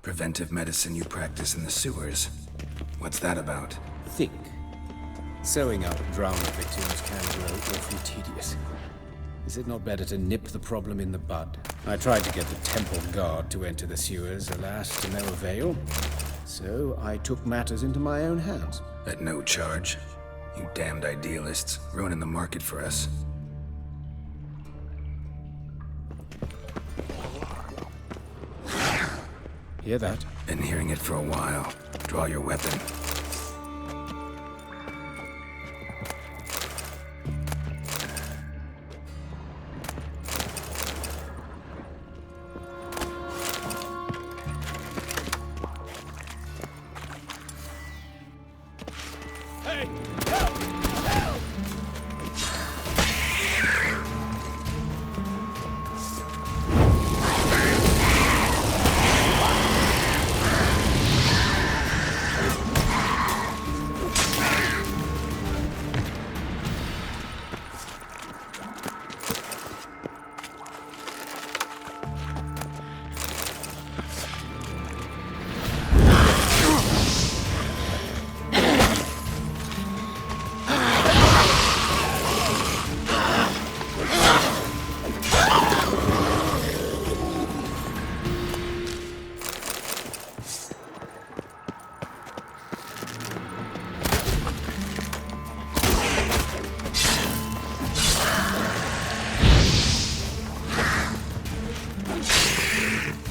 Preventive medicine you practice in the sewers. What's that about? Think. Sewing up drowning victims can grow awfully tedious. Is it not better to nip the problem in the bud? I tried to get the temple guard to enter the sewers, alas, to no avail. So I took matters into my own hands. At no charge. You damned idealists, ruining the market for us. Hear that? Been hearing it for a while. Draw your weapon.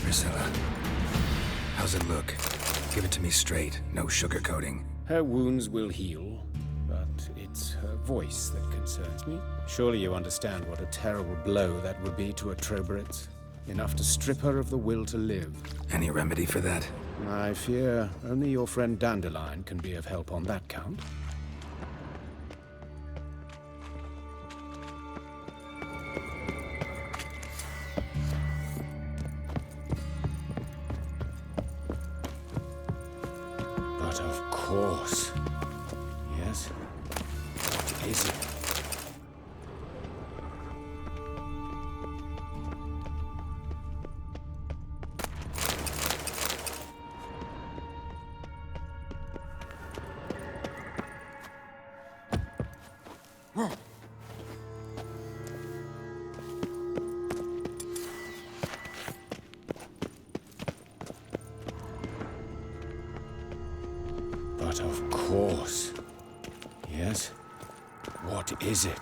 Pricilla, how's it look? Give it to me straight, no sugarcoating. Her wounds will heal, but it's her voice that concerns me. Surely you understand what a terrible blow that would be to a Trobritz. Enough to strip her of the will to live. Any remedy for that? I fear only your friend Dandelion can be of help on that count. But of course. Yes? What is it? But of course. Yes? What is it?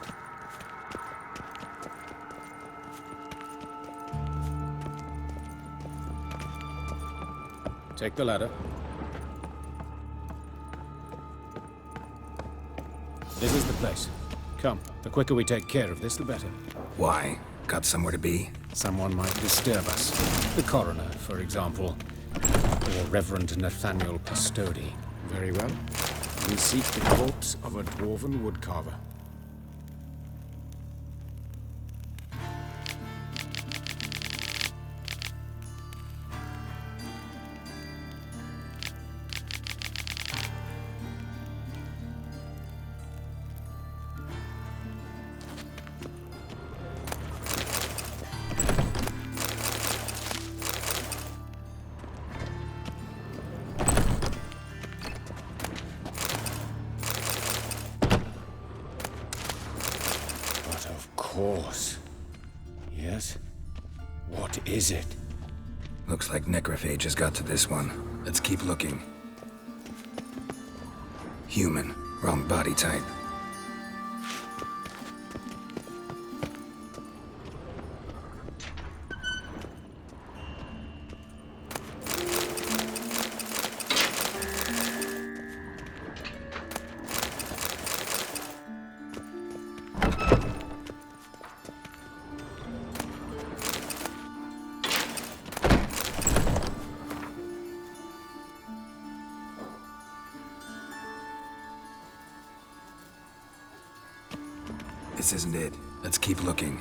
Take the ladder. This is the place. Come, the quicker we take care of this, the better. Why? Got somewhere to be? Someone might disturb us. The coroner, for example. Or Reverend Nathaniel Pastodi. Very well. We seek the corpse of a dwarven woodcarver. Course. Yes? What is it? Looks like necrophage has got to this one. Let's keep looking. Human. Wrong body type. This isn't it. Let's keep looking.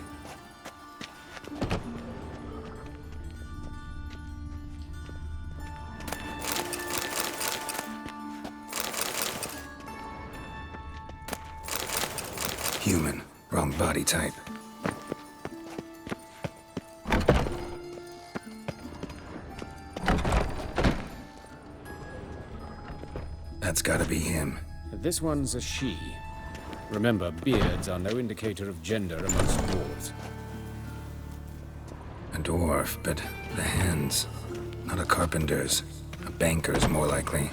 Human. Wrong body type. That's gotta be him. This one's a she. Remember, beards are no indicator of gender amongst dwarves. A dwarf, but the hands. Not a carpenter's. A banker's, more likely.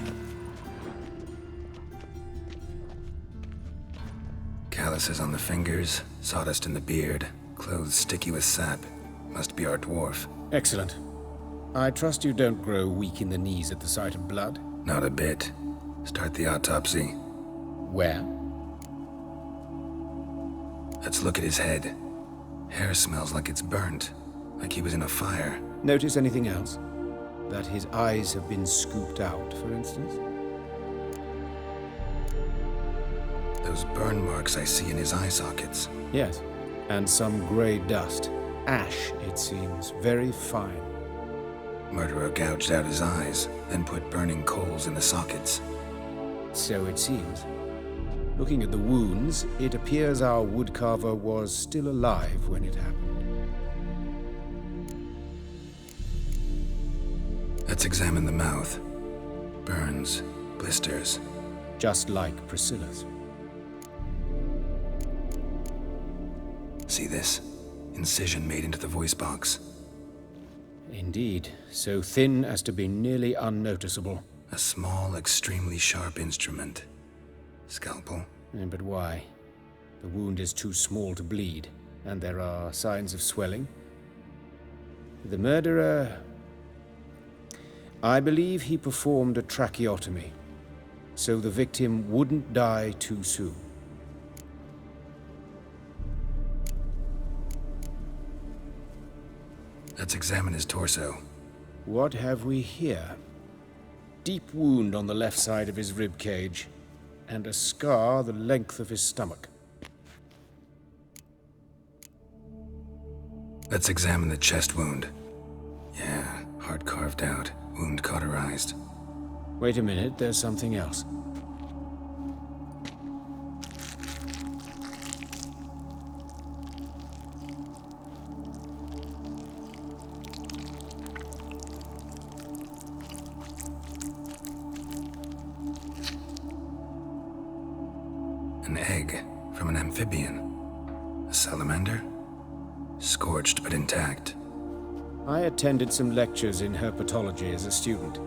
Calluses on the fingers, sawdust in the beard, clothes sticky with sap. Must be our dwarf. Excellent. I trust you don't grow weak in the knees at the sight of blood. Not a bit. Start the autopsy. Where? Let's look at his head. Hair smells like it's burnt. Like he was in a fire. Notice anything else? That his eyes have been scooped out, for instance? Those burn marks I see in his eye sockets. Yes. And some grey dust. Ash, it seems. Very fine. Murderer gouged out his eyes, then put burning coals in the sockets. So it seems. Looking at the wounds, it appears our woodcarver was still alive when it happened. Let's examine the mouth. Burns, blisters. Just like Priscilla's. See this? Incision made into the voice box. Indeed, so thin as to be nearly unnoticeable. A small, extremely sharp instrument. Scalpel. But why? The wound is too small to bleed, and there are signs of swelling. The murderer... I believe he performed a tracheotomy, so the victim wouldn't die too soon. Let's examine his torso. What have we here? Deep wound on the left side of his rib cage, and a scar the length of his stomach. Let's examine the chest wound. Yeah, heart carved out, wound cauterized. Wait a minute, there's something else. An egg from an amphibian. A salamander? Scorched but intact. I attended some lectures in herpetology as a student.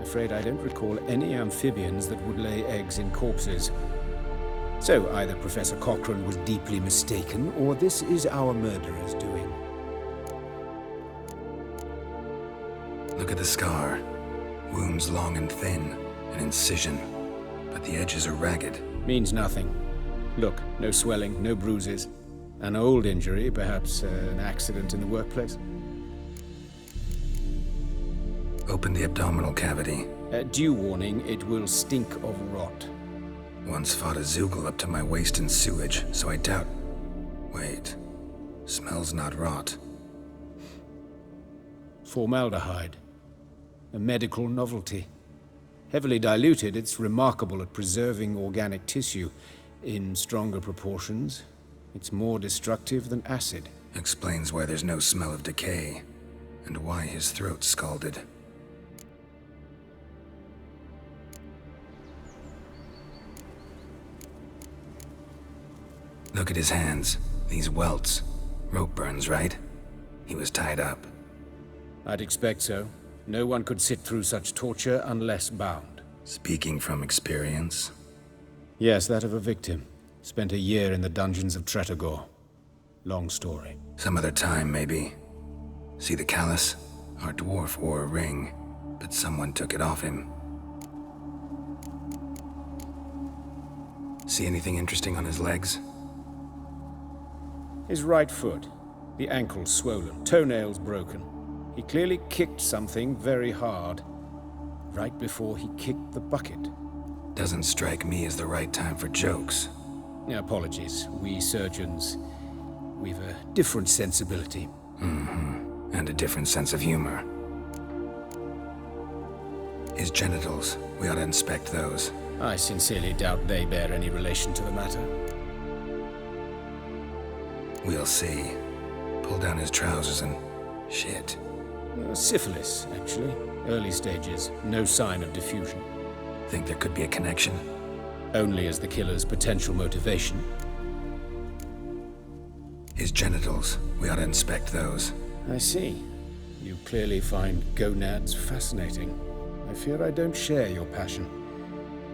Afraid I don't recall any amphibians that would lay eggs in corpses. So either Professor Cochrane was deeply mistaken, or this is our murderer's doing. Look at the scar. Wounds long and thin. An incision. But the edges are ragged. Means nothing. Look, no swelling, no bruises. An old injury, perhaps an accident in the workplace. Open the abdominal cavity. Due warning, it will stink of rot. Once fought a Zoogle up to my waist in sewage, so I doubt... Wait. Smells not rot. Formaldehyde. A medical novelty. Heavily diluted, it's remarkable at preserving organic tissue. In stronger proportions, it's more destructive than acid. Explains why there's no smell of decay, and why his throat's scalded. Look at his hands. These welts. Rope burns, right? He was tied up. I'd expect so. No one could sit through such torture unless bound. Speaking from experience. Yes, that of a victim. Spent a year in the dungeons of Tretogor. Long story. Some other time, maybe. See the callus? Our dwarf wore a ring, but someone took it off him. See anything interesting on his legs? His right foot. The ankle swollen, toenails broken. He clearly kicked something very hard. Right before he kicked the bucket. Doesn't strike me as the right time for jokes. Apologies. We surgeons, we've a different sensibility. Mm-hmm. And a different sense of humor. His genitals, we ought to inspect those. I sincerely doubt they bear any relation to the matter. We'll see. Pull down his trousers and... shit. Syphilis, actually. Early stages. No sign of diffusion. Think there could be a connection? Only as the killer's potential motivation. His genitals. We ought to inspect those. I see. You clearly find gonads fascinating. I fear I don't share your passion.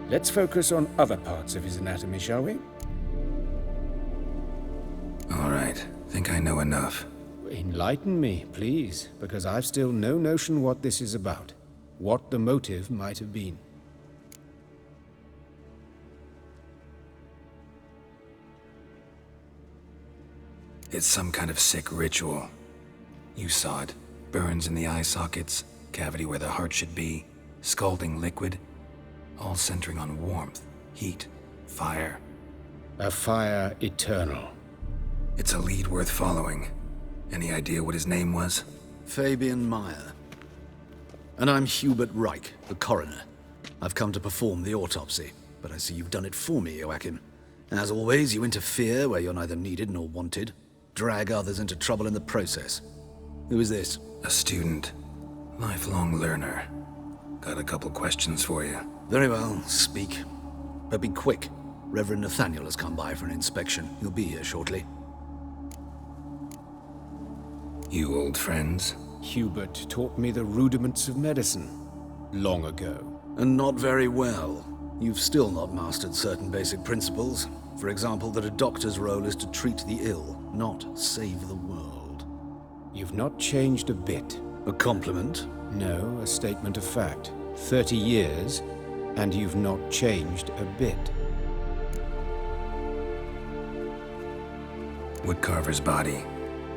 Let's focus on other parts of his anatomy, shall we? All right. Think I know enough. Enlighten me, please, because I've still no notion what this is about. What the motive might have been. It's some kind of sick ritual. You saw it. Burns in the eye sockets, cavity where the heart should be, scalding liquid, all centering on warmth, heat, fire. A fire eternal. It's a lead worth following. Any idea what his name was? Fabian Meyer. And I'm Hubert Reich, the coroner. I've come to perform the autopsy, but I see you've done it for me, Joachim. As always, you interfere where you're neither needed nor wanted. Drag others into trouble in the process. Who is this? A student. Lifelong learner. Got a couple questions for you. Very well, speak. But be quick. Reverend Nathaniel has come by for an inspection. He'll be here shortly. You old friends? Hubert taught me the rudiments of medicine long ago. And not very well. You've still not mastered certain basic principles. For example, that a doctor's role is to treat the ill, not save the world. You've not changed a bit. A compliment? No, a statement of fact. 30 years, and you've not changed a bit. Woodcarver's body.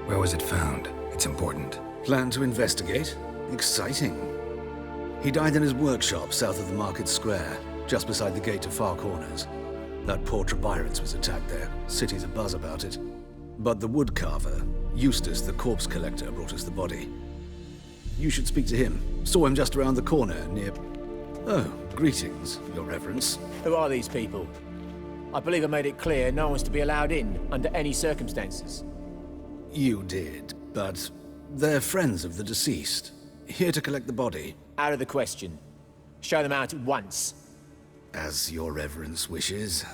Where was it found? It's important. Plan to investigate? Exciting. He died in his workshop south of the market square, just beside the gate to Far Corners. That poor Trebyran's was attacked there. City's abuzz about it. But the woodcarver, Eustace the corpse collector, brought us the body. You should speak to him. Saw him just around the corner near... Oh, greetings, Your Reverence. Who are these people? I believe I made it clear no one's to be allowed in under any circumstances. You did, but they're friends of the deceased. Here to collect the body. Out of the question. Show them out at once. As Your Reverence wishes.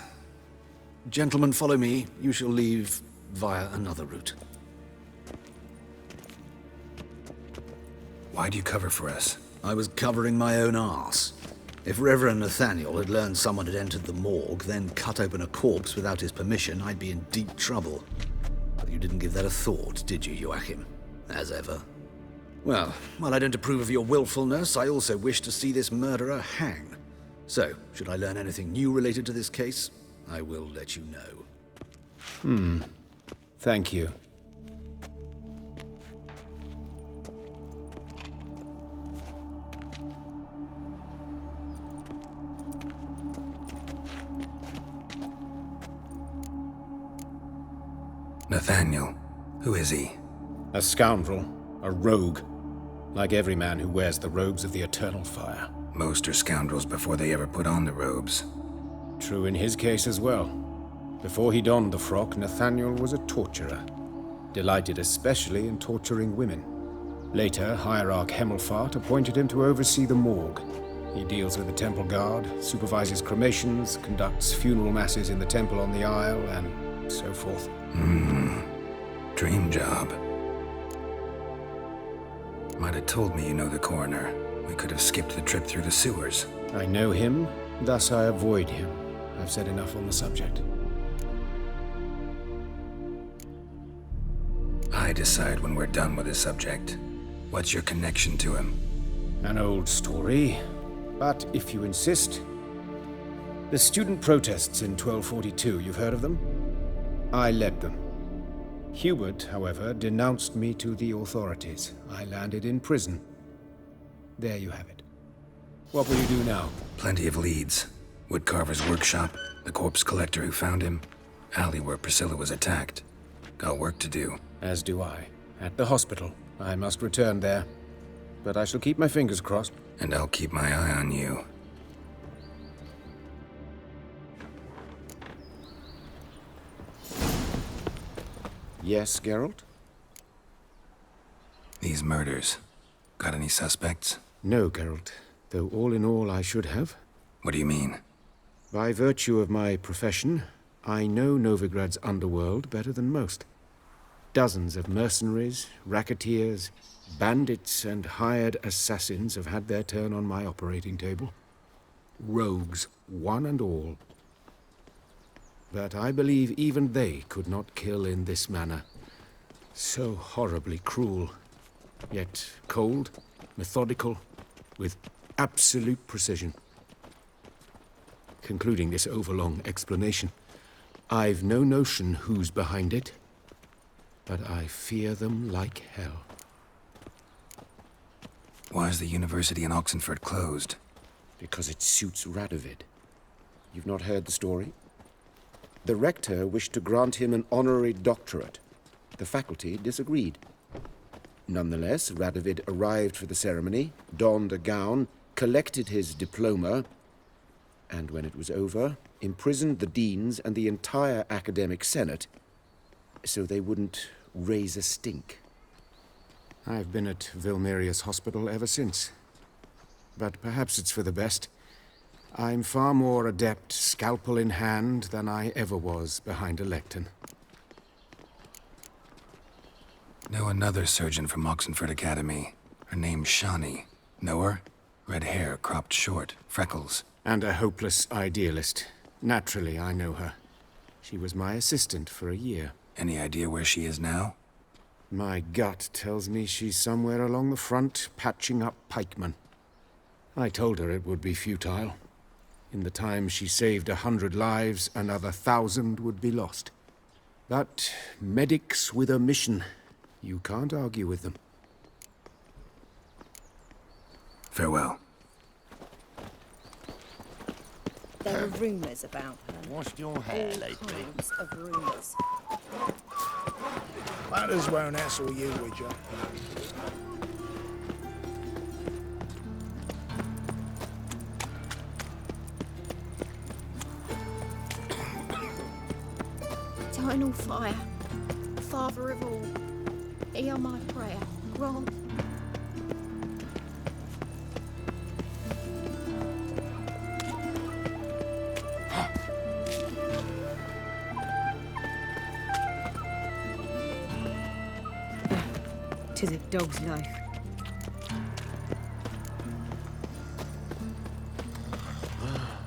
Gentlemen, follow me. You shall leave via another route. Why'd you cover for us? I was covering my own arse. If Reverend Nathaniel had learned someone had entered the morgue, then cut open a corpse without his permission, I'd be in deep trouble. But you didn't give that a thought, did you, Joachim? As ever. Well, while I don't approve of your willfulness, I also wish to see this murderer hang. So, should I learn anything new related to this case, I will let you know. Thank you. Nathaniel. Who is he? A scoundrel. A rogue. Like every man who wears the robes of the eternal fire. Most are scoundrels before they ever put on the robes. True in his case as well. Before he donned the frock, Nathaniel was a torturer. Delighted especially in torturing women. Later, Hierarch Hemmelfart appointed him to oversee the morgue. He deals with the temple guard, supervises cremations, conducts funeral masses in the temple on the Isle, and so forth. Dream job. Might have told me you know the coroner. We could have skipped the trip through the sewers. I know him, thus I avoid him. I've said enough on the subject. I decide when we're done with the subject. What's your connection to him? An old story, but if you insist. The student protests in 1242, you've heard of them? I led them. Hubert, however, denounced me to the authorities. I landed in prison. There you have it. What will you do now? Plenty of leads. Woodcarver's workshop, the corpse collector who found him, alley where Pricilla was attacked. Got work to do. As do I. At the hospital. I must return there. But I shall keep my fingers crossed. And I'll keep my eye on you. Yes, Geralt? These murders. Got any suspects? No, Geralt. Though all in all I should have. What do you mean? By virtue of my profession, I know Novigrad's underworld better than most. Dozens of mercenaries, racketeers, bandits, and hired assassins have had their turn on my operating table. Rogues, one and all. But I believe even they could not kill in this manner. So horribly cruel, yet cold, methodical, with absolute precision. Concluding this overlong explanation, I've no notion who's behind it, but I fear them like hell. Why is the university in Oxenford closed? Because it suits Radovid. You've not heard the story? The rector wished to grant him an honorary doctorate. The faculty disagreed. Nonetheless, Radovid arrived for the ceremony, donned a gown, collected his diploma, and when it was over, imprisoned the deans and the entire academic senate so they wouldn't raise a stink. I've been at Vilmerius Hospital ever since. But perhaps it's for the best. I'm far more adept, scalpel in hand, than I ever was behind a lectern. Know another surgeon from Oxenford Academy. Her name's Shani. Know her? Red hair, cropped short, freckles. And a hopeless idealist. Naturally, I know her. She was my assistant for a year. Any idea where she is now? My gut tells me she's somewhere along the front, patching up pikemen. I told her it would be futile. In the time she saved 100 lives, another 1,000 would be lost. But medics with a mission, you can't argue with them. Farewell. There are rumours about her. Washed your hair All lately? kinds of rumours. Matters won't hassle you, would you? Eternal fire, Father of all, hear my prayer. Grant. Tis a dog's life.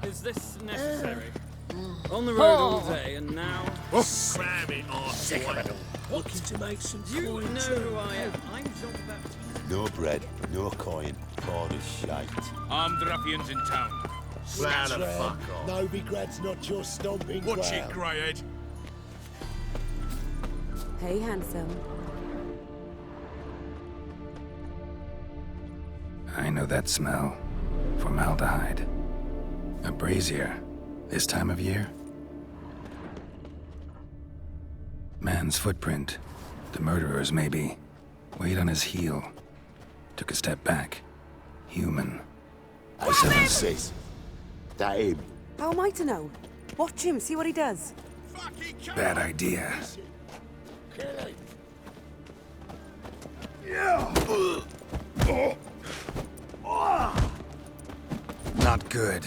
Is this necessary? On the road all day, and now... Cram it off, boy. Looking to make some You know who I am. I'm John Baptist. No bread, no coin, poor as shite. Armed ruffians in town. Round the fuck off. Novigrad's not your stomping ground. Watch it, greyhead. Hey, handsome. I know that smell. Formaldehyde. A brazier. This time of year? Man's footprint. The murderer's, maybe. Weight on his heel. Took a step back. Human. What's this? That him? How am I to know? Watch him, see what he does. Bad idea. Not good.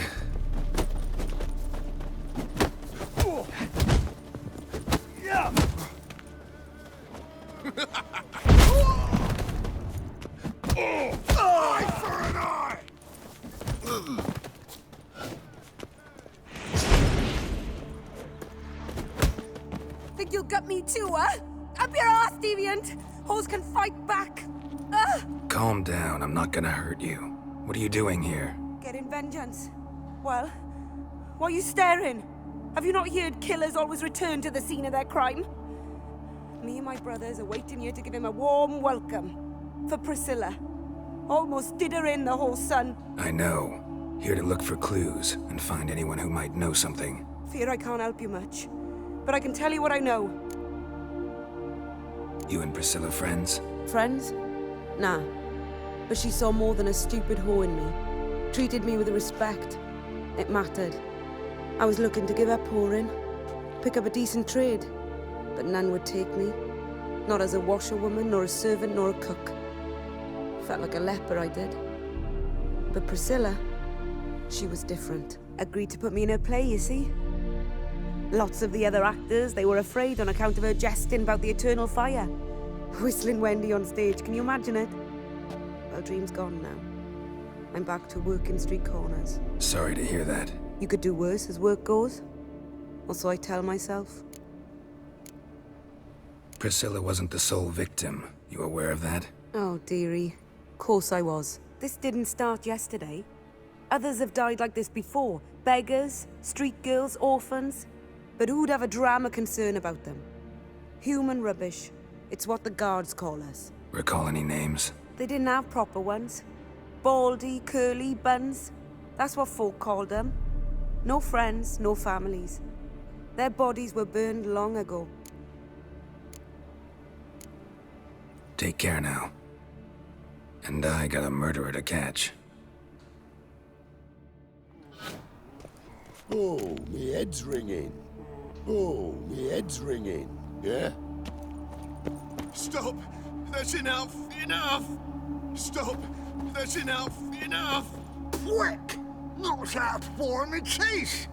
Eye for an eye! Think you'll gut me too, huh? Up your ass, deviant! Hoes can fight back! Calm down, I'm not gonna hurt you. What are you doing here? Getting vengeance. Well, why are you staring? Have you not heard killers always return to the scene of their crime? Me and my brothers are waiting here to give him a warm welcome. For Pricilla. Almost did her in, the whole son. I know. Here to look for clues and find anyone who might know something. Fear I can't help you much. But I can tell you what I know. You and Pricilla friends? Friends? Nah. But she saw more than a stupid whore in me. Treated me with respect. It mattered. I was looking to give up whoring. Pick up a decent trade. But none would take me. Not as a washerwoman, nor a servant, nor a cook. Felt like a leper, I did. But Pricilla, She was different. Agreed to put me in her play, you see? Lots of the other actors, they were afraid on account of her jesting about the eternal fire. Whistling Wendy on stage, can you imagine it? Well, dream's gone now. I'm back to working street corners. Sorry to hear that. You could do worse as work goes. Or so I tell myself. Pricilla wasn't the sole victim. You aware of that? Oh, dearie. Course I was. This didn't start yesterday. Others have died like this before. Beggars, street girls, orphans. But who'd have a drama concern about them? Human rubbish. It's what the guards call us. Recall any names? They didn't have proper ones. Baldy, curly, buns. That's what folk called them. No friends, no families. Their bodies were burned long ago. Take care now. And I got a murderer to catch. Oh, me head's ringing. Oh, me head's ringing. Yeah? Stop! That's enough! Enough! Stop! That's enough! Enough! Quick! Not out for me chase!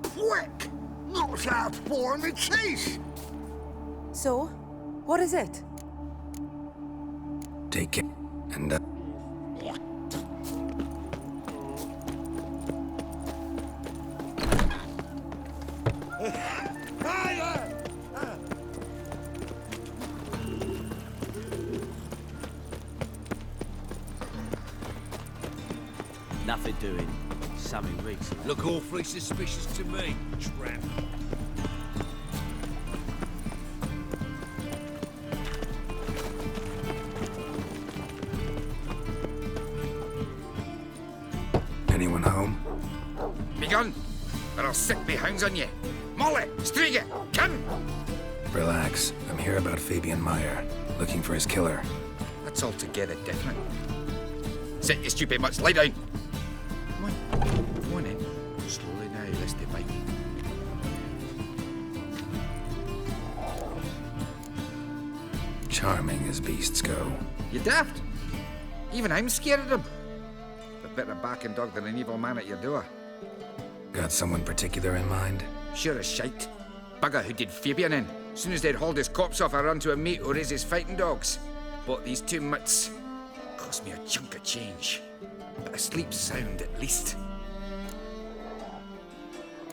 Quick! Not out for me chase! So, what is it? Take care. And Nothing doing. Something reeks. Look awfully suspicious to me, tramp. anyone home? Begun, or I'll sick me hounds on you. Molly, Striga, come! Relax. I'm here about Fabian Meyer, looking for his killer. That's altogether different. Sit, you stupid mutts, lie down. Come on in. Slowly now, lest they bite. Charming as beasts go. You daft? Even I'm scared of them. A better barking dog than an evil man at your door. Got someone particular in mind? Sure as shite. Bugger who did Fabian in. Soon as they'd hauled his corpse off, I run to a mate who raises fighting dogs. Bought these 2 mutts. Cost me a chunk of change. But I sleep sound at least.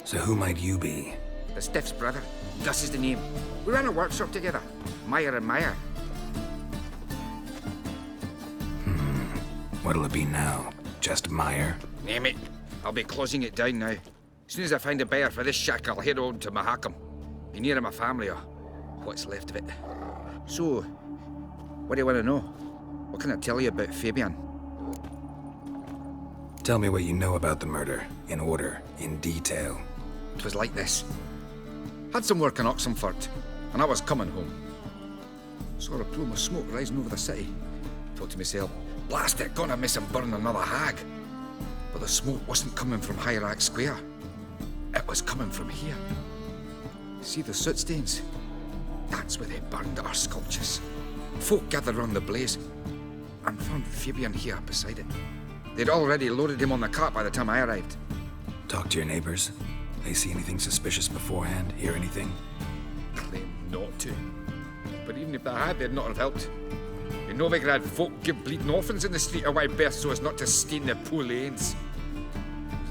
So who might you be? The Stiff's brother. Gus is the name. We ran a workshop together. Meyer and Meyer. What'll it be now? Just Meyer? Name it. I'll be closing it down now. As soon as I find a buyer for this shack, I'll head on to Mahakam. Be near my family or what's left of it. So, what do you want to know? What can I tell you about Fabian? Tell me what you know about the murder, in order, in detail. It was like this. Had some work in Oxenford, and I was coming home. Saw a plume of smoke rising over the city. Thought to myself, blast it, gonna miss him burn another hag. But the smoke wasn't coming from Hierarch Square. It was coming from here. See the soot stains? That's where they burned our sculptures. Folk gathered round the blaze and found Fabian here beside it. They'd already loaded him on the cart by the time I arrived. Talk to your neighbors. They see anything suspicious beforehand? Hear anything? Claim not to. But even if they had, they'd not have helped. In Novigrad, folk give bleeding orphans in the street a wide berth so as not to stain their poor lanes.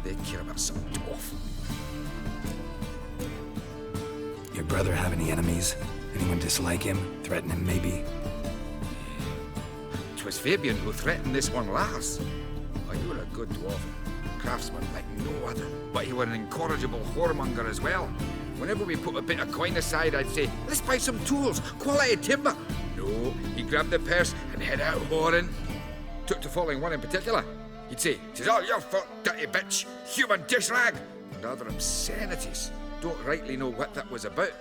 They'd care about some dwarf. Your brother have any enemies? Anyone dislike him? Threaten him, maybe? 'Twas Fabian who threatened this one last. Oh, you were a good dwarf. Craftsman like no other. But he were an incorrigible whoremonger as well. Whenever we put a bit of coin aside, I'd say, let's buy some tools, quality timber. No, he grabbed the purse and head out whoring. Took to following one in particular. He'd say, "'Tis all your fault, dirty bitch, human dish rag," and other obscenities. Don't rightly know what that was about.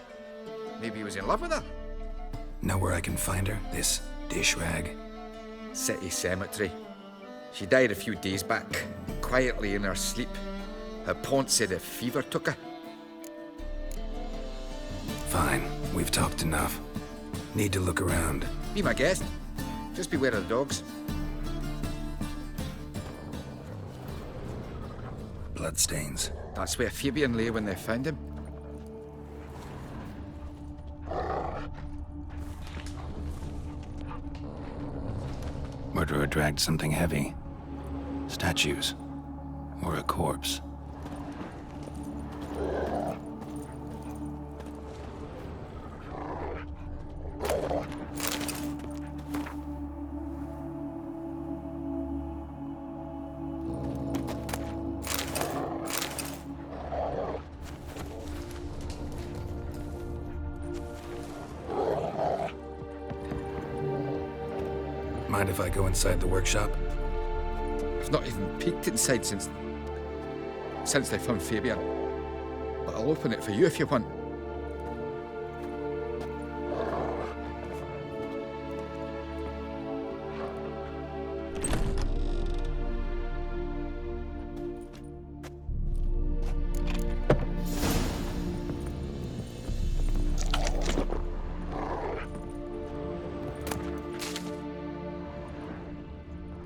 Maybe he was in love with her. Know where I can find her, this dish rag? City cemetery. She died a few days back, quietly in her sleep. Her pont said a fever took her. Fine, we've talked enough. Need to look around. Be my guest. Just beware of the dogs. bloodstains. That's where Fabian lay when they found him. Murderer dragged something heavy. Statues. Or a corpse. Mind if I go inside the workshop? I've not even peeked inside since they found Fabian. But I'll open it for you if you want.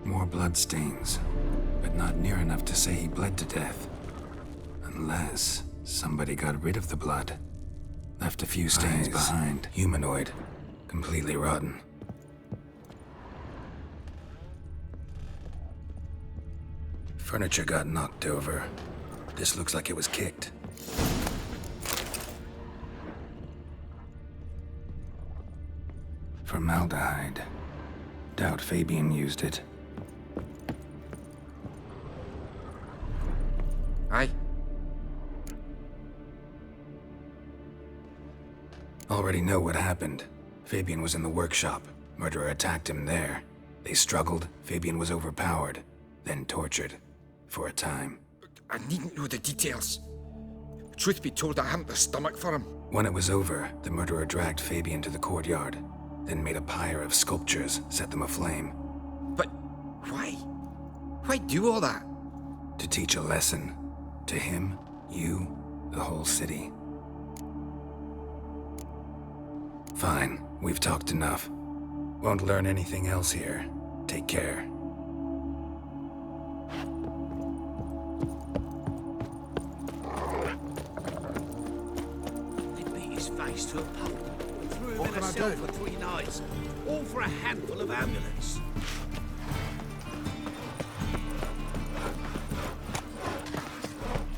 More bloodstains, but not near enough to say he bled to death. Unless somebody got rid of the blood. Left a few stains behind. Humanoid. Completely rotten. Furniture got knocked over. This looks like it was kicked. Formaldehyde. Doubt Fabian used it. Aye. Already know what happened. Fabian was in the workshop. Murderer attacked him there. They struggled. Fabian was overpowered, then tortured. For a time. I needn't know the details. Truth be told, I haven't the stomach for him. When it was over, the murderer dragged Fabian to the courtyard, then made a pyre of sculptures, set them aflame. But why? Why do all that? To teach a lesson. To him, you, the whole city. Fine, we've talked enough. Won't learn anything else here. Take care. They beat his face to a pulp. Threw him in a cell for 3 nights. All for a handful of amulets.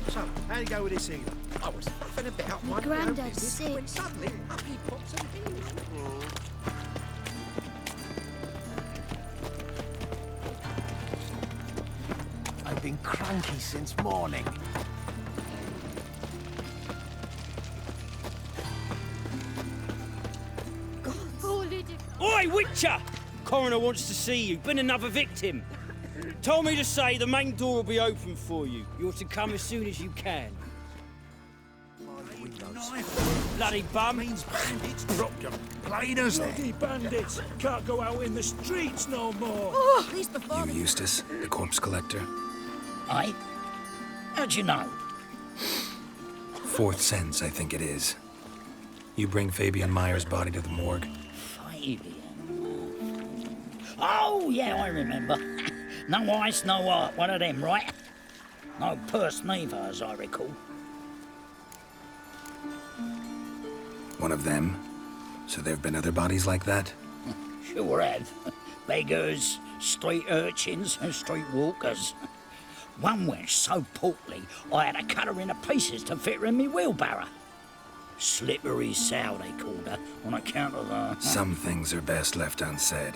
So, how you go with this evening? I was huffing about My one granddad's business sick. when suddenly up he pops and heals. I've been cranky since morning. Oi, Witcher! Coroner wants to see you. Been another victim. Told me to say the main door will be open for you. You're to come as soon as you can. Bloody bum. Means bandits dropped them. Bladers there. Bloody bandits can't go out in the streets no more. Oh, at least the father. You Eustace, the corpse collector? Aye? How'd you know? Fourth sense, I think it is. You bring Fabian Meyer's body to the morgue? Fabian. Oh, yeah, I remember. No ice, no art, one of them, right? No purse neither, as I recall. One of them? So there've been other bodies like that? Sure have. Beggars, street urchins, and street walkers. One went so portly, I had to cut her into pieces to fit her in me wheelbarrow. Slippery sow, they called her, on account of her... Some things are best left unsaid.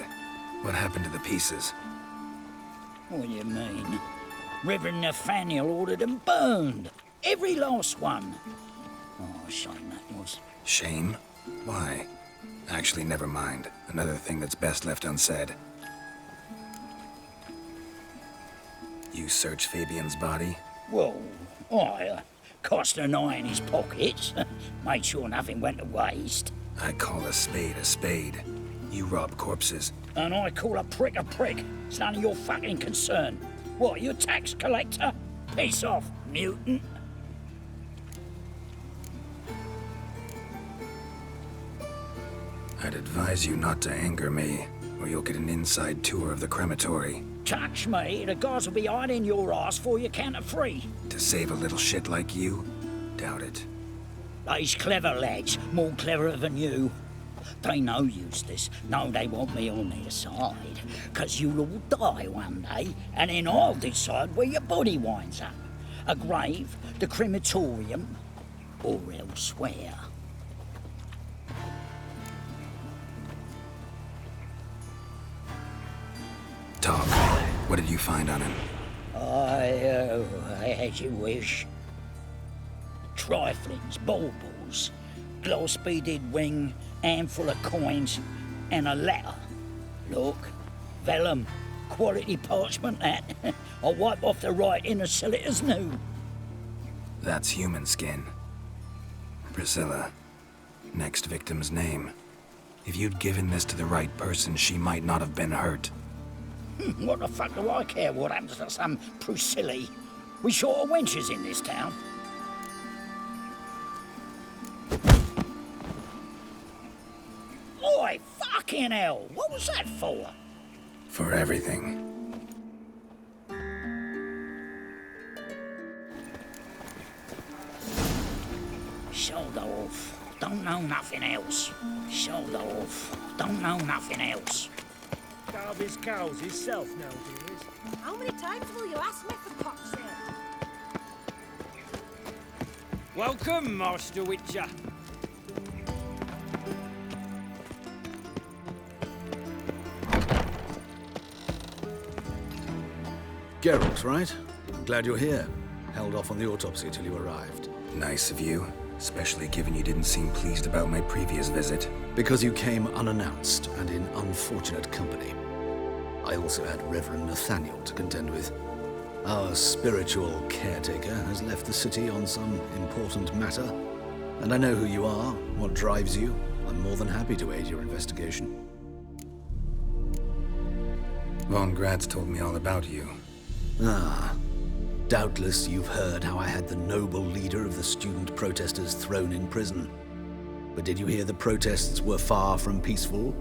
What happened to the pieces? What do you mean? Reverend Nathaniel ordered them burned. Every last one. Oh, shame that was. Shame? Why? Actually, never mind. Another thing that's best left unsaid. You searched Fabian's body? Well, I cast an eye in his pockets. Made sure nothing went to waste. I call a spade a spade. You rob corpses. And I call a prick a prick. It's none of your fucking concern. What, you a tax collector? Piss off, mutant. I'd advise you not to anger me, or you'll get an inside tour of the crematory. Touch me, the guards will be hiding your ass for your count of 3. To save a little shit like you? Doubt it. These clever lads, more cleverer than you. They know Eustace, know they want me on their side, 'cause you'll all die one day, and then I'll decide where your body winds up. A grave, the crematorium, or elsewhere. Talk. What did you find on him? As you wish. Triflings, baubles, gloss-beaded ring, handful of coins, and a letter. Look, vellum, quality parchment that. I'll wipe off the writing and sell it as new. That's human skin. Pricilla. Next victim's name. If you'd given this to the right person, she might not have been hurt. What the fuck do I care what happens to some Pricilla? We short of wenches in this town. Oi, fucking hell! What was that for? For everything. Shoulder off. Don't know nothing else. Shoulder off. Don't know nothing else. Carve his cows himself now, dearest. How many times will you ask me for cock's sake? Welcome, Master Witcher. Geralt, right? I'm glad you're here. Held off on the autopsy till you arrived. Nice of you, especially given you didn't seem pleased about my previous visit. Because you came unannounced and in unfortunate company. I also had Reverend Nathaniel to contend with. Our spiritual caretaker has left the city on some important matter, and I know who you are, what drives you. I'm more than happy to aid your investigation. Von Gratz told me all about you. Ah, doubtless you've heard how I had the noble leader of the student protesters thrown in prison. But did you hear the protests were far from peaceful,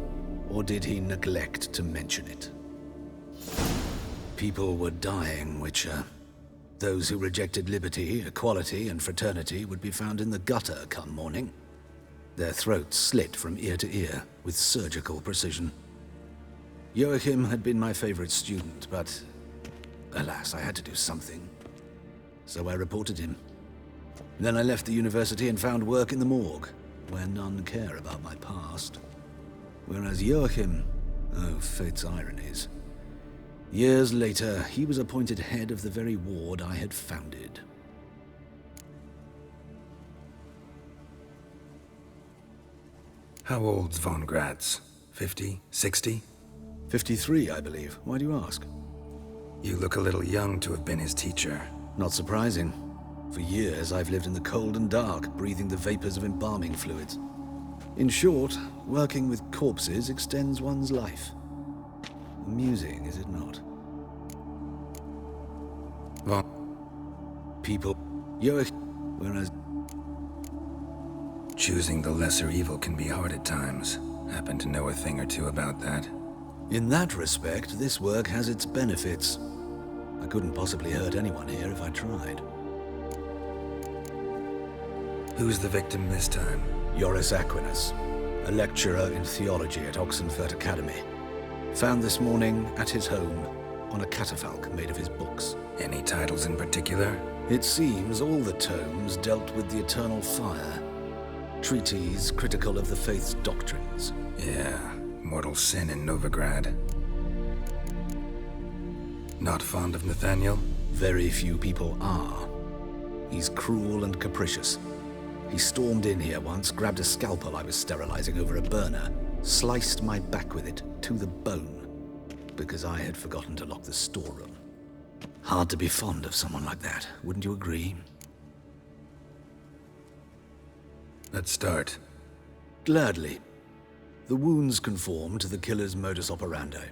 or did he neglect to mention it? People were dying, Witcher. Those who rejected liberty, equality, and fraternity would be found in the gutter come morning. Their throats slit from ear to ear with surgical precision. Joachim had been my favorite student, but alas, I had to do something. So I reported him. Then I left the university and found work in the morgue, where none care about my past. Whereas Joachim, oh, fate's ironies. Years later, he was appointed head of the very ward I had founded. How old's Von Gratz? 50? 60? 53, I believe. Why do you ask? You look a little young to have been his teacher. Not surprising. For years, I've lived in the cold and dark, breathing the vapors of embalming fluids. In short, working with corpses extends one's life. Amusing, is it not? People, whereas choosing the lesser evil can be hard at times. Happen to know a thing or two about that. In that respect, this work has its benefits. I couldn't possibly hurt anyone here if I tried. Who's the victim this time? Joris Aquinas, a lecturer in theology at Oxenfurt Academy. Found this morning at his home on a catafalque made of his books. Any titles in particular? It seems all the tomes dealt with the eternal fire. Treatises critical of the faith's doctrines. Yeah, mortal sin in Novigrad. Not fond of Nathaniel? Very few people are. He's cruel and capricious. He stormed in here once, grabbed a scalpel I was sterilizing over a burner, sliced my back with it to the bone, because I had forgotten to lock the storeroom. Hard to be fond of someone like that, wouldn't you agree? Let's start. Gladly. The wounds conform to the killer's modus operandi.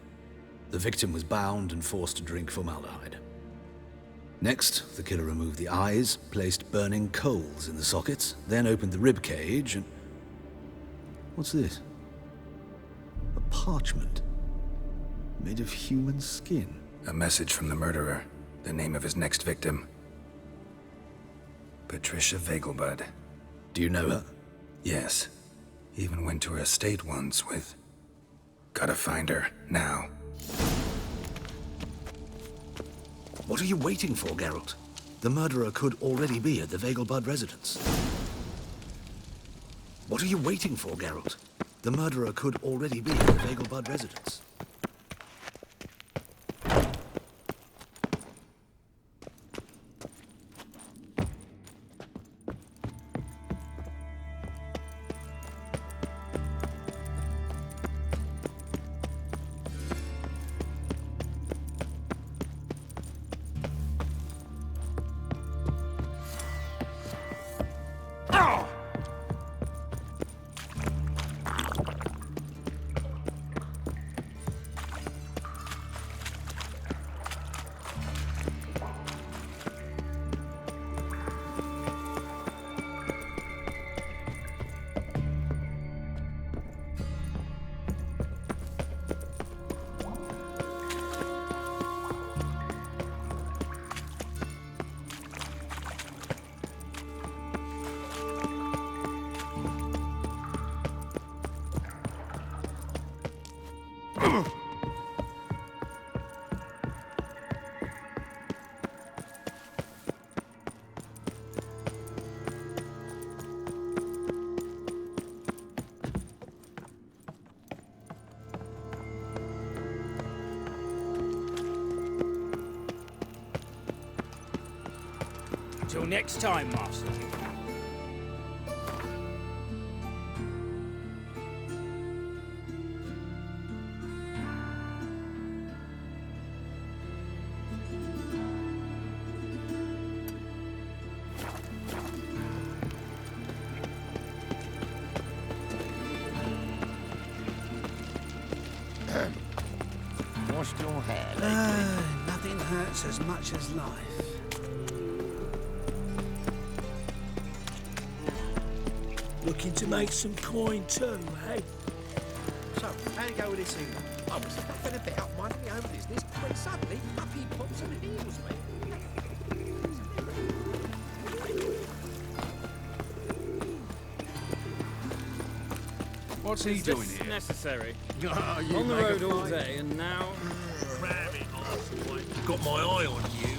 The victim was bound and forced to drink formaldehyde. Next, the killer removed the eyes, placed burning coals in the sockets, then opened the rib cage and... What's this? A parchment. Made of human skin. A message from the murderer. The name of his next victim. Pricilla Vegelbud. Do you know her? Yes. Even went to her estate once with... Gotta find her, now. What are you waiting for, Geralt? The murderer could already be at the Vegelbud residence. What are you waiting for, Geralt? The murderer could already be at the Vegelbud residence. Till next time, Master. Washed your hair lately? Nothing hurts as much as life. Looking to make some coin too, eh? So, how you go with this evening? I was fucking about minding my own business when suddenly up he pops and heals me. What's he doing here? Necessary. Oh, you on the make a road all fight. day, and now... Ram it, arseboy. Got my eye on you.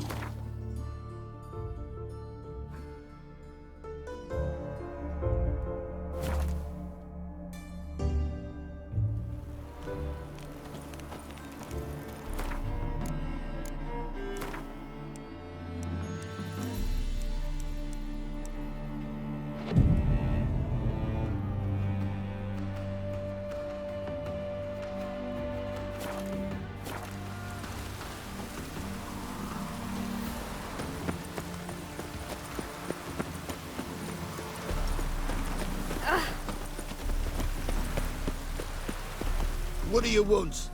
What do you want?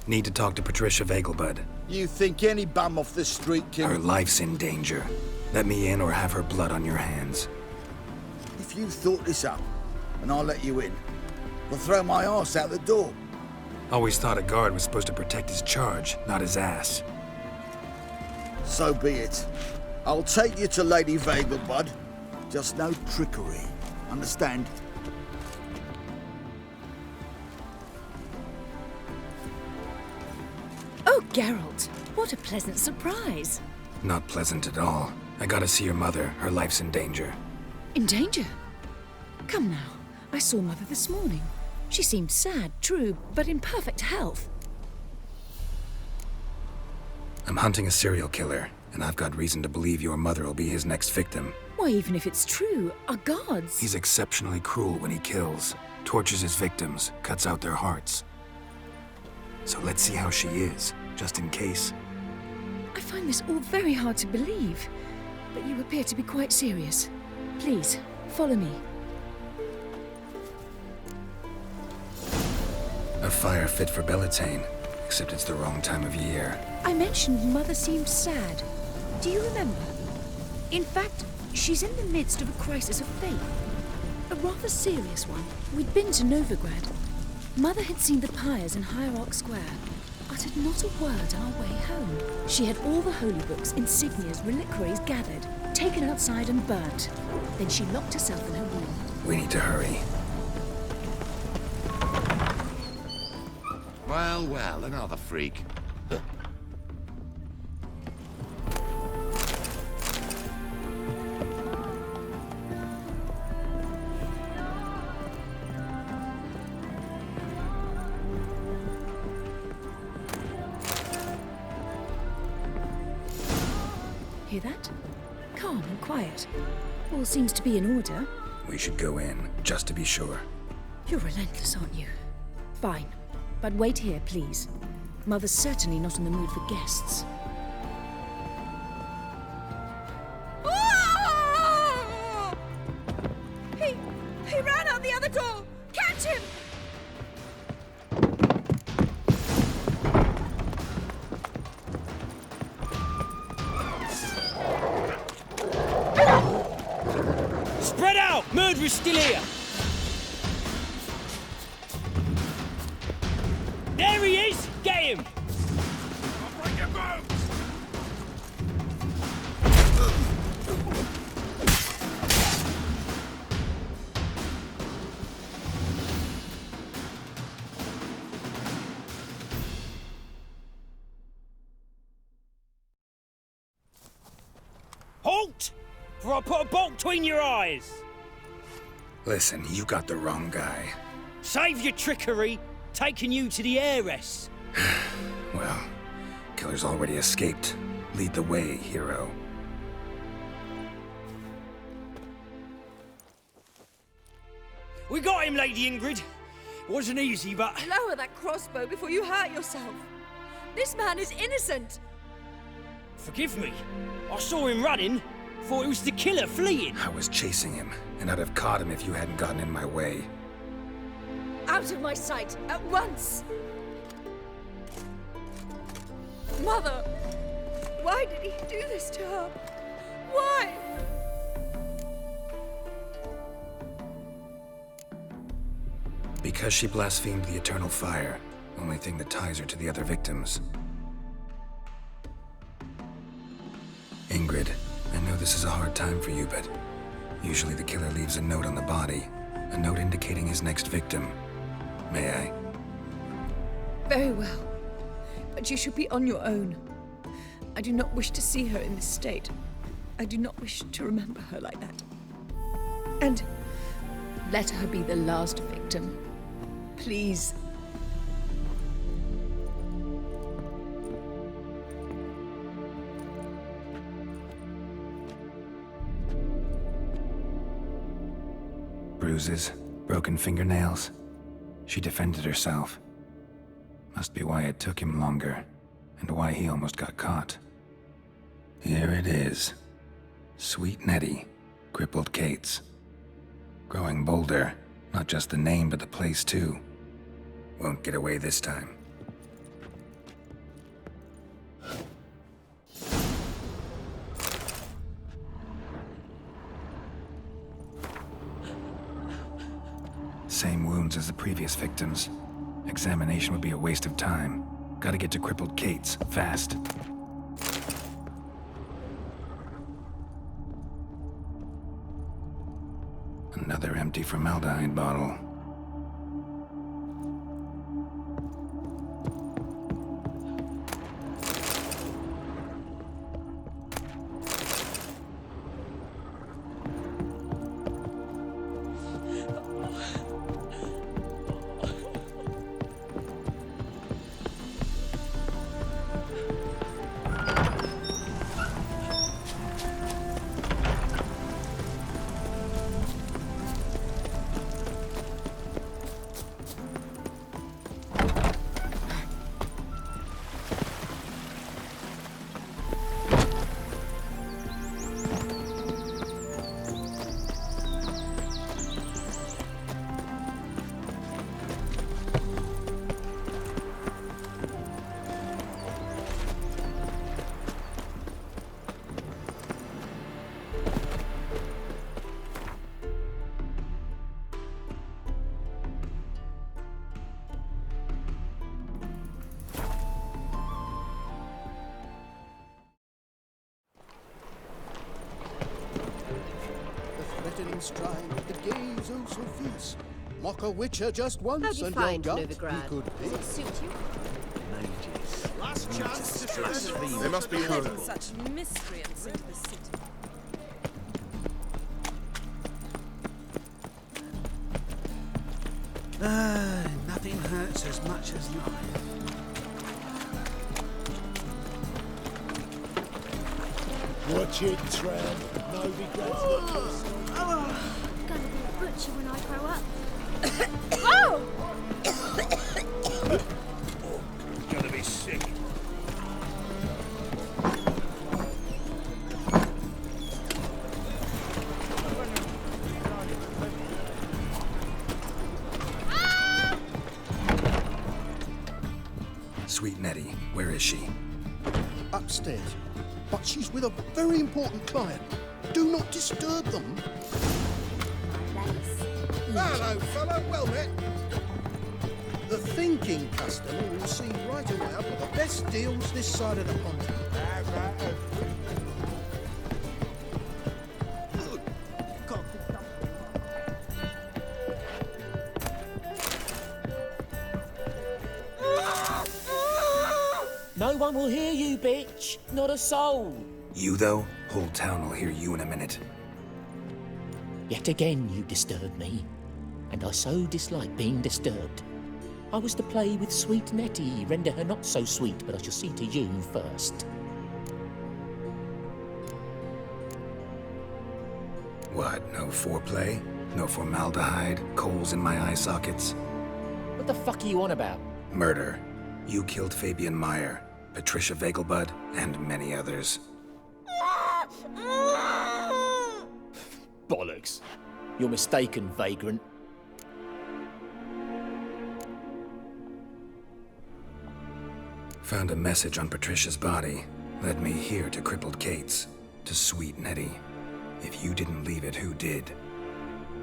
Need to talk to Pricilla Vegelbud. You think any bum off the street can... Her life's in danger. Let me in or have her blood on your hands. If you thought this up, and I'll let you in, I'll throw my arse out the door. Always thought a guard was supposed to protect his charge, not his ass. So be it. I'll take you to Lady Vegelbud. Just no trickery. Understand? Oh, Geralt, what a pleasant surprise. Not pleasant at all. I gotta see your mother. Her life's in danger. In danger? Come now, I saw Mother this morning. She seemed sad, true, but in perfect health. I'm hunting a serial killer, and I've got reason to believe your mother will be his next victim. Why, even if it's true, our gods... He's exceptionally cruel when he kills, tortures his victims, cuts out their hearts. So let's see how she is, just in case. I find this all very hard to believe, but you appear to be quite serious. Please, follow me. A fire fit for Bellatane, except it's the wrong time of year. I mentioned Mother seemed sad. Do you remember? In fact, she's in the midst of a crisis of faith. A rather serious one. We'd been to Novigrad. Mother had seen the pyres in Hierarch Square. uttered not a word on our way home. She had all the holy books, insignias, reliquaries gathered, taken outside and burnt. Then she locked herself in her room. We need to hurry. Well, well, another freak. Hear that? Calm and quiet. All seems to be in order. We should go in, just to be sure. You're relentless, aren't you? Fine. But wait here, please. Mother's certainly not in the mood for guests. He ran out the other door! Catch him! Spread out! Murderer's still here! There he is! Get him! I'll break your bones! Halt! For I'll put a bolt between your eyes! Listen, you got the wrong guy. Save your trickery! Taking you to the heiress! Well, killer's already escaped. Lead the way, hero. We got him, Lady Ingrid. Wasn't easy, but... Lower that crossbow before you hurt yourself. This man is innocent. Forgive me. I saw him running. Thought it was the killer fleeing. I was chasing him, and I'd have caught him if you hadn't gotten in my way. Out of my sight, at once! Mother! Why did he do this to her? Why? Because she blasphemed the eternal fire, only thing that ties her to the other victims. Ingrid, I know this is a hard time for you, but usually the killer leaves a note on the body, a note indicating his next victim. May I? Very well. But you should be on your own. I do not wish to see her in this state. I do not wish to remember her like that. And let her be the last victim. Please. Bruises, broken fingernails. She defended herself. Must be why it took him longer, and why he almost got caught. Here it is. Sweet Nettie, crippled Kate's. Growing bolder, not just the name, but the place too. Won't get away this time. Same wounds as the previous victims. Examination would be a waste of time. Gotta get to crippled Kate's, fast. Another empty formaldehyde bottle. dancing in stride with the gaze oh so fierce. Mock a witcher just once How'd you and find you're got Novigrad? good Does it suit you? Last chance to blaspheme. They must be Living horrible. such mystery and simplicity. Nothing hurts as much as life. Watch it, tramp. Novigrad's not your son. I'm gonna be a butcher when I grow up. Gonna be sick. Sweet Nettie, where is she? upstairs. But she's with a very important client. Do not disturb them. Hello, fellow. Well met. The thinking customer will see right away I've got the best deals this side of the pond. No one will hear you, bitch. Not a soul. You, though? Whole town will hear you in a minute. Yet again you disturb me, and I so dislike being disturbed. I was to play with sweet Nettie, render her not so sweet, but I shall see to you first. What, no foreplay? No formaldehyde? Coals in my eye sockets? What the fuck are you on about? Murder. You killed Fabian Meyer, Patricia Vegelbud, and many others. Bollocks. You're mistaken, vagrant. Found a message on Patricia's body. Led me here to crippled Kate's. To sweet Nettie. If you didn't leave it, who did?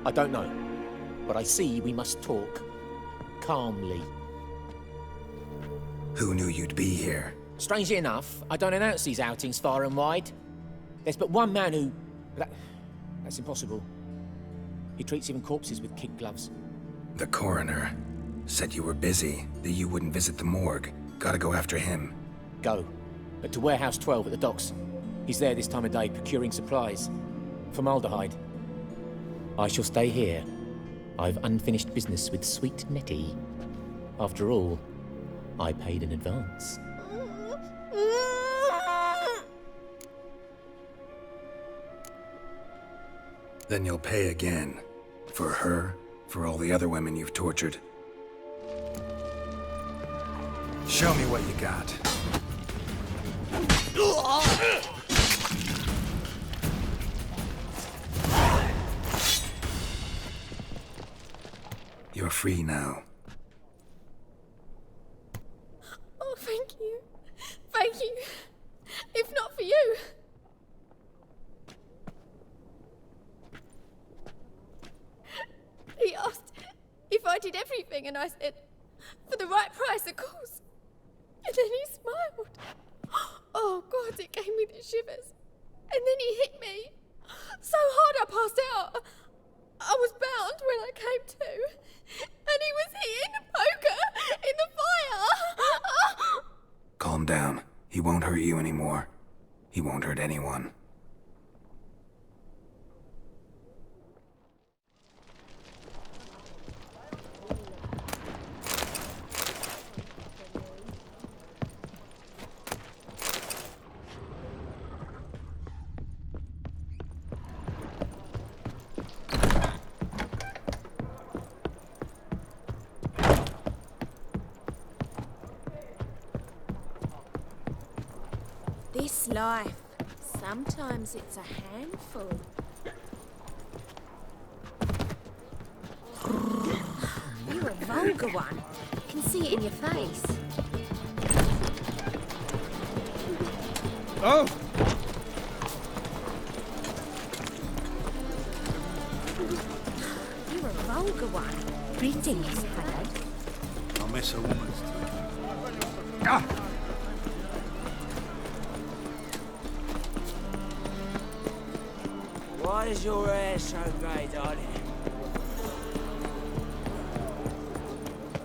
I don't know. But I see we must talk. Calmly. Who knew you'd be here? Strangely enough, I don't announce these outings far and wide. There's but one man who... That's impossible. He treats even corpses with kid gloves. The coroner. Said you were busy, that you wouldn't visit the morgue. Gotta go after him. Go. But to Warehouse 12 at the docks. He's there this time of day, procuring supplies. Formaldehyde. I shall stay here. I've unfinished business with sweet Nettie. After all, I paid in advance. Then you'll pay again. For her, for all the other women you've tortured. Show me what you got. You're free now. Oh, thank you. Thank you. If not for you. He asked if I did everything, and I said, for the right price, of course. And then he smiled. Oh, God, it gave me the shivers. And then he hit me. So hard I passed out. I was bound when I came to. And he was hitting the poker in the fire. Calm down. He won't hurt you anymore. He won't hurt anyone. This life, sometimes it's a handful. You're a vulgar one. I can see it in your face. Oh! You're a vulgar one. Greetings, Hag. I'll miss a woman's Ah! Why is your hair so grey, darling?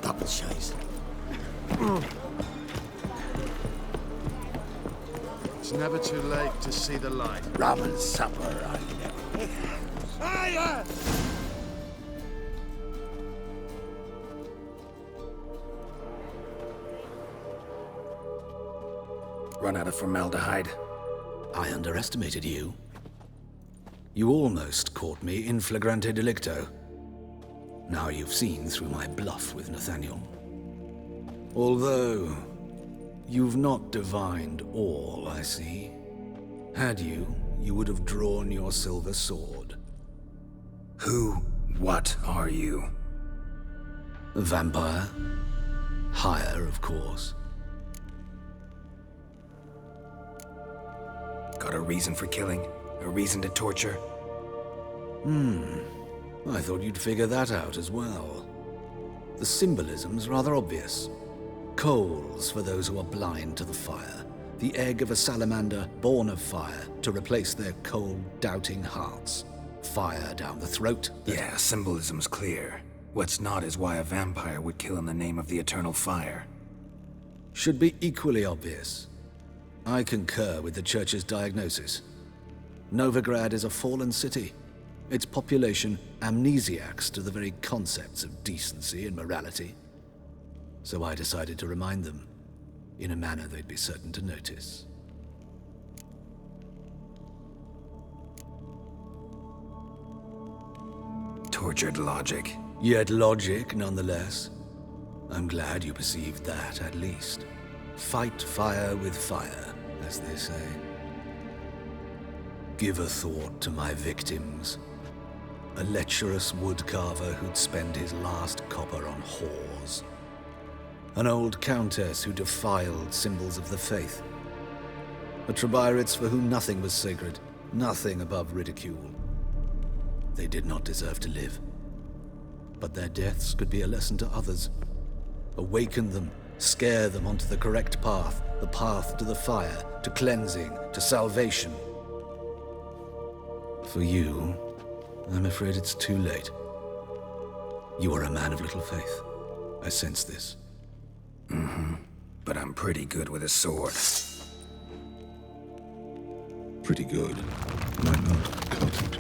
Double chase. It's never too late to see the light. Rum and supper, I know. Fire! Run out of formaldehyde. I underestimated you. You almost caught me in flagrante delicto. Now you've seen through my bluff with Nathaniel. Although, you've not divined all, I see. Had you, you would have drawn your silver sword. What are you? A vampire. Higher, of course. Got a reason for killing? A reason to torture? I thought you'd figure that out as well. The symbolism's rather obvious. Coals for those who are blind to the fire. The egg of a salamander born of fire to replace their cold, doubting hearts. Fire down the throat. Yeah, symbolism's clear. What's not is why a vampire would kill in the name of the eternal fire. Should be equally obvious. I concur with the Church's diagnosis. Novigrad is a fallen city. Its population amnesiacs to the very concepts of decency and morality. So I decided to remind them, in a manner they'd be certain to notice. Tortured logic. Yet logic, nonetheless. I'm glad you perceived that, at least. Fight fire with fire, as they say. Give a thought to my victims. A lecherous woodcarver who'd spend his last copper on whores. An old countess who defiled symbols of the faith. A Trebirates for whom nothing was sacred, nothing above ridicule. They did not deserve to live. But their deaths could be a lesson to others. Awaken them, scare them onto the correct path, the path to the fire, to cleansing, to salvation. For you, I'm afraid it's too late. You are a man of little faith. I sense this. But I'm pretty good with a sword. Pretty good. Might not cut it.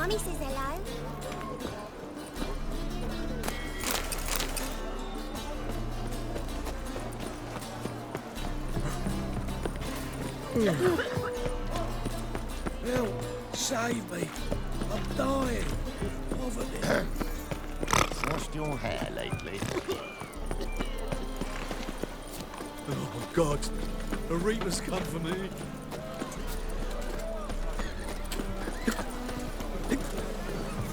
Mummy says hello. Help! Save me! I'm dying! Poverty! Washed your hair lately? Oh, God! A Reaper's come for me!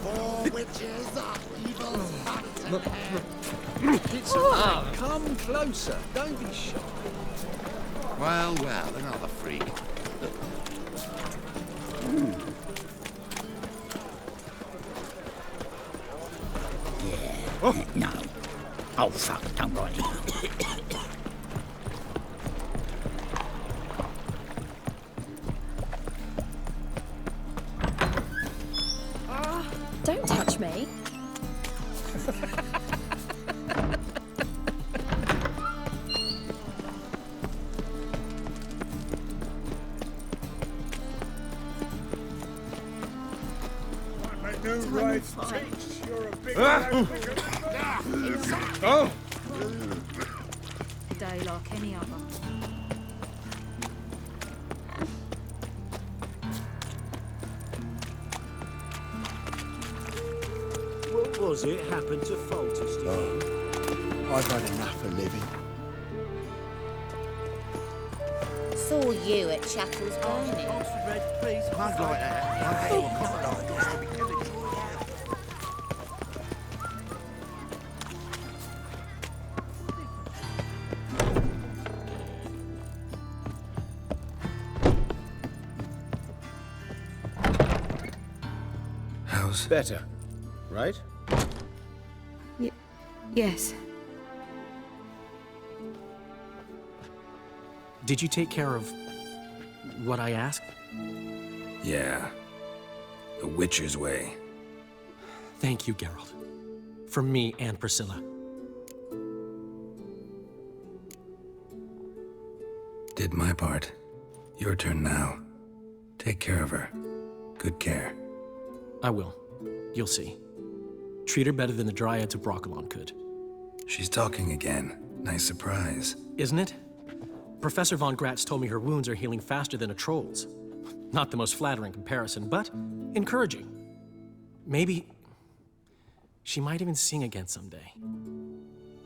Four witches are evil It's a Come closer. Don't be shy. Well, well, another freak. Yeah. No. Oh, fuck, don't write it. Don't touch me. Oh! Day like any other. What was it happened to Foltest? Oh, I've had enough of living. Saw you at Chattel's Burning. Mud like that. How's better, right? Yes. Did you take care of what I asked? Yeah. The Witcher's way. Thank you, Geralt. For me and Pricilla. Did my part. Your turn now. Take care of her. Good care. I will. You'll see. Treat her better than the Dryads of Broccolon could. She's talking again. Nice surprise. Isn't it? Professor von Gratz told me her wounds are healing faster than a troll's. Not the most flattering comparison, but encouraging. Maybe she might even sing again someday.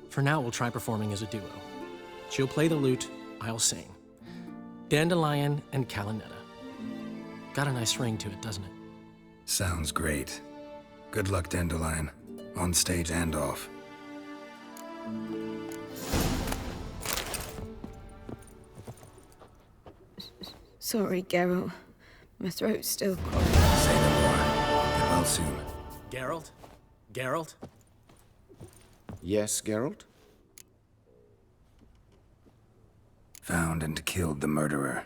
For now, we'll try performing as a duo. She'll play the lute, I'll sing. Dandelion and Calinetta. Got a nice ring to it, doesn't it? Sounds great. Good luck, Dandelion. On stage and off. Sorry, Geralt. My throat's still caught. Say no more. Get well soon. Geralt? Geralt? Yes, Geralt? Found and killed the murderer.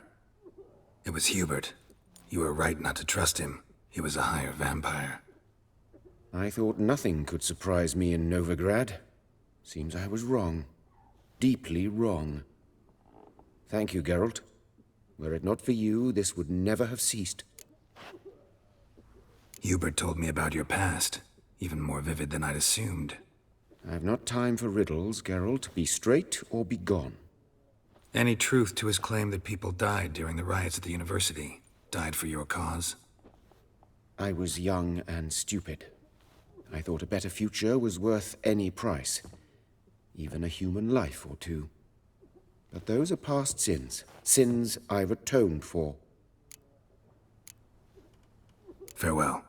It was Hubert. You were right not to trust him. He was a higher vampire. I thought nothing could surprise me in Novigrad. Seems I was wrong. Deeply wrong. Thank you, Geralt. Were it not for you, this would never have ceased. Hubert told me about your past, even more vivid than I'd assumed. I've not time for riddles, Geralt. Be straight or be gone. Any truth to his claim that people died during the riots at the university? Died for your cause? I was young and stupid. I thought a better future was worth any price. Even a human life or two. But those are past sins. Sins I've atoned for. Farewell.